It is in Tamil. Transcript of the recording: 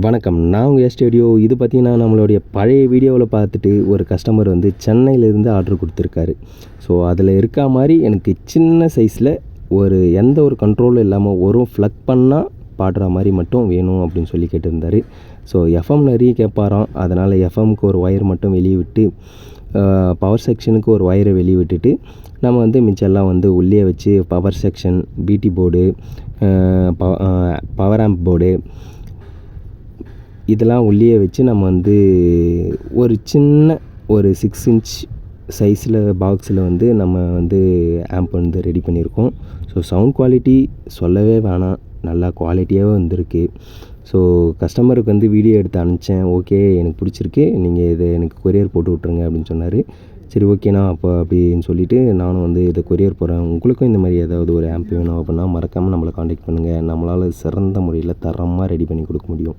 வணக்கம். நான் உங்கள் ஸ்டுடியோ. இது பார்த்திங்கன்னா நம்மளுடைய பழைய வீடியோவில் பார்த்துட்டு ஒரு கஸ்டமர் வந்து சென்னையிலேருந்து ஆர்டர் கொடுத்துருக்காரு. ஸோ அதில் இருக்கா மாதிரி எனக்கு சின்ன சைஸில் எந்த ஒரு கண்ட்ரோலும் இல்லாமல் ஃப்ளக் பண்ணால் பாடுற மாதிரி மட்டும் வேணும் அப்படின்னு சொல்லி கேட்டிருந்தார். ஸோ எஃப்எம் நிறைய கேட்பாராம். அதனால் எஃப்எம்க்கு ஒரு ஒயர் மட்டும் வெளியே விட்டு பவர் செக்ஷனுக்கு ஒரு ஒயரை வெளியே விட்டுட்டு நம்ம வந்து மிச்செல்லாம் வந்து உள்ளே வச்சு பவர் செக்ஷன், பிடி போர்டு, பவர் ஆம்ப் போர்டு இதெல்லாம் உள்ளே வச்சு நம்ம வந்து ஒரு சின்ன 6 இன்ச் சைஸில் பாக்ஸில் வந்து நம்ம வந்து ஆம்ப் வந்து ரெடி பண்ணியிருக்கோம். ஸோ சவுண்ட் குவாலிட்டி சொல்லவே வேணாம், நல்லா குவாலிட்டியாகவே வந்திருக்கு. ஸோ கஸ்டமருக்கு வந்து வீடியோ எடுத்து அனுப்பிச்சேன். ஓகே, எனக்கு பிடிச்சிருக்கு, நீங்கள் இதை எனக்கு கொரியர் போட்டு விட்ருங்க அப்படின்னு சொன்னார். சரி ஓகேண்ணா அப்போ அப்படின்னு சொல்லிவிட்டு நானும் வந்து இதை கொரியர் போகிறேன். உங்களுக்கும் இந்த மாதிரி ஏதாவது ஒரு ஆம்ப் வேணும் அப்படின்னா மறக்காமல் நம்மளை காண்டாக்ட் பண்ணுங்கள். நம்மளால் சிறந்த முறையில் தரமாக ரெடி பண்ணி கொடுக்க முடியும்.